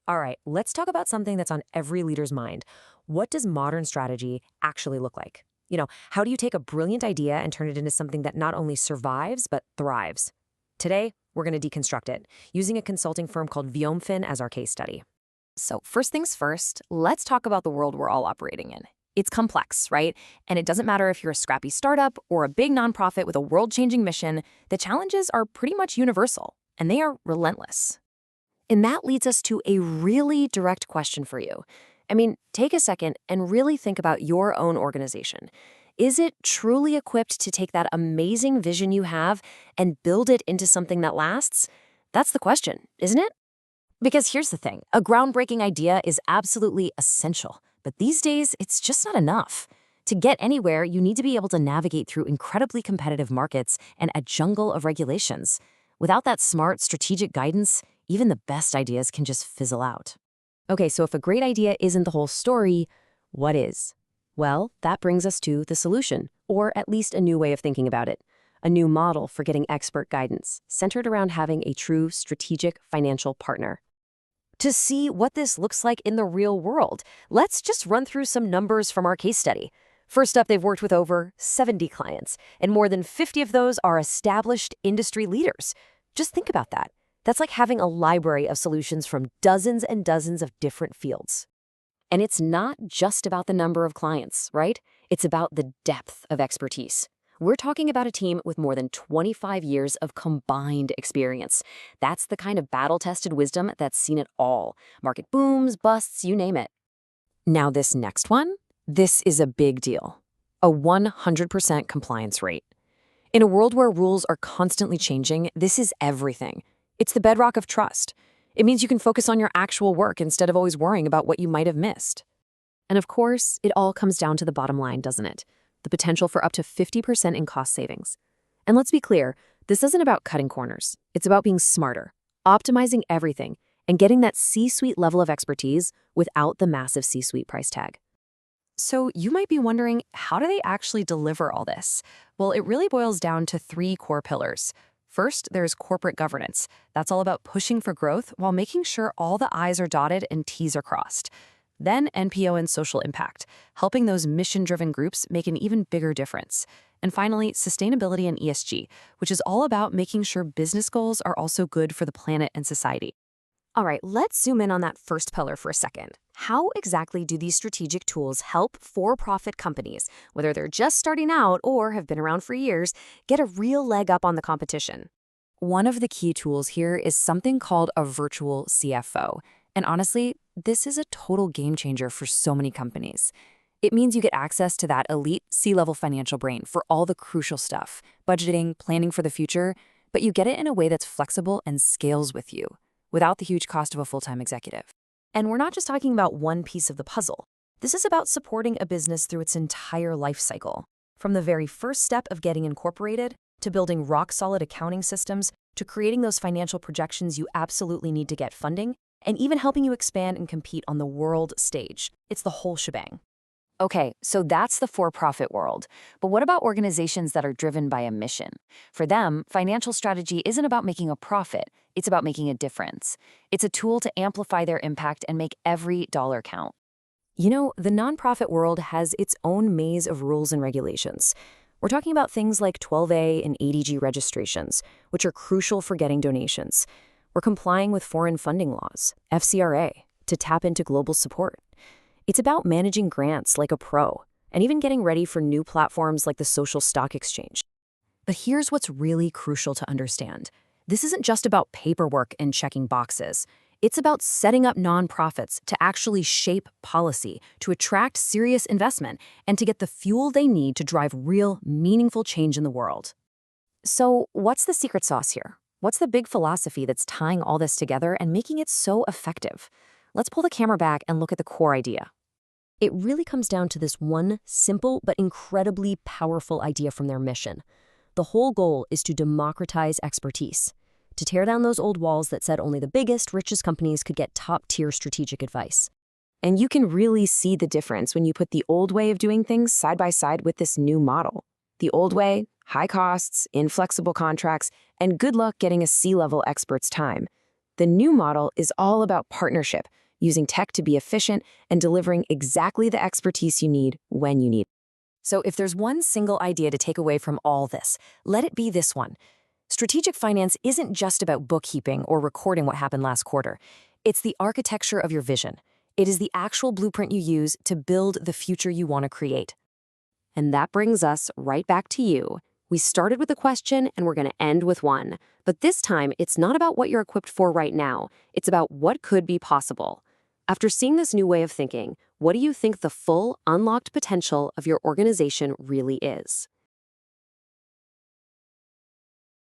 All right, let's talk about something that's on every leader's mind. What does modern strategy actually look like? How do you take a brilliant idea and turn it into something that not only survives, but thrives? Today, we're going to deconstruct it, using a consulting firm called Vyomfin as our case study. So, first things first, let's talk about the world we're all operating in. It's complex, right? And it doesn't matter if you're a scrappy startup or a big nonprofit with a world changing mission, the challenges are pretty much universal, and they are relentless. And that leads us to a really direct question for you. Take a second and really think about your own organization. Is it truly equipped to take that amazing vision you have and build it into something that lasts? That's the question, isn't it? Because here's the thing, a groundbreaking idea is absolutely essential, but these days, it's just not enough. To get anywhere, you need to be able to navigate through incredibly competitive markets and a jungle of regulations. Without that smart, strategic guidance, even the best ideas can just fizzle out. Okay, so if a great idea isn't the whole story, what is? Well, that brings us to the solution, or at least a new way of thinking about it. A new model for getting expert guidance, centered around having a true strategic financial partner. To see what this looks like in the real world, let's just run through some numbers from our case study. First up, they've worked with over 70 clients, and more than 50 of those are established industry leaders. Just think about that. That's like having a library of solutions from dozens and dozens of different fields. And it's not just about the number of clients, right? It's about the depth of expertise. We're talking about a team with more than 25 years of combined experience. That's the kind of battle-tested wisdom that's seen it all. Market booms, busts, you name it. Now this next one, this is a big deal. A 100% compliance rate. In a world where rules are constantly changing, this is everything. It's the bedrock of trust. It means you can focus on your actual work instead of always worrying about what you might have missed. And of course, it all comes down to the bottom line, doesn't it? The potential for up to 50% in cost savings. And let's be clear, this isn't about cutting corners. It's about being smarter, optimizing everything, and getting that C-suite level of expertise without the massive C-suite price tag. So you might be wondering, how do they actually deliver all this? Well, it really boils down to three core pillars. First, there's corporate governance. That's all about pushing for growth while making sure all the I's are dotted and T's are crossed. Then NPO and social impact, helping those mission-driven groups make an even bigger difference. And finally, sustainability and ESG, which is all about making sure business goals are also good for the planet and society. All right, let's zoom in on that first pillar for a second. How exactly do these strategic tools help for-profit companies, whether they're just starting out or have been around for years, get a real leg up on the competition? One of the key tools here is something called a virtual CFO. And honestly, this is a total game changer for so many companies. It means you get access to that elite C-level financial brain for all the crucial stuff, budgeting, planning for the future, but you get it in a way that's flexible and scales with you, without the huge cost of a full-time executive. And we're not just talking about one piece of the puzzle. This is about supporting a business through its entire life cycle, from the very first step of getting incorporated, to building rock-solid accounting systems, to creating those financial projections you absolutely need to get funding, and even helping you expand and compete on the world stage. It's the whole shebang. Okay, so that's the for-profit world. But what about organizations that are driven by a mission? For them, financial strategy isn't about making a profit, it's about making a difference. It's a tool to amplify their impact and make every dollar count. The nonprofit world has its own maze of rules and regulations. We're talking about things like 12A and ADG registrations, which are crucial for getting donations. We're complying with foreign funding laws, FCRA, to tap into global support. It's about managing grants like a pro, and even getting ready for new platforms like the social stock exchange. But here's what's really crucial to understand. This isn't just about paperwork and checking boxes. It's about setting up nonprofits to actually shape policy, to attract serious investment, and to get the fuel they need to drive real, meaningful change in the world. So what's the secret sauce here? What's the big philosophy that's tying all this together and making it so effective? Let's pull the camera back and look at the core idea. It really comes down to this one simple but incredibly powerful idea from their mission. The whole goal is to democratize expertise, to tear down those old walls that said only the biggest, richest companies could get top-tier strategic advice. And you can really see the difference when you put the old way of doing things side by side with this new model. The old way, high costs, inflexible contracts, and good luck getting a C-level expert's time. The new model is all about partnership, using tech to be efficient and delivering exactly the expertise you need when you need. So if there's one single idea to take away from all this, let it be this one. Strategic finance isn't just about bookkeeping or recording what happened last quarter. It's the architecture of your vision. It is the actual blueprint you use to build the future you want to create. And that brings us right back to you. We started with a question and we're going to end with one. But this time, it's not about what you're equipped for right now. It's about what could be possible. After seeing this new way of thinking, what do you think the full, unlocked potential of your organization really is?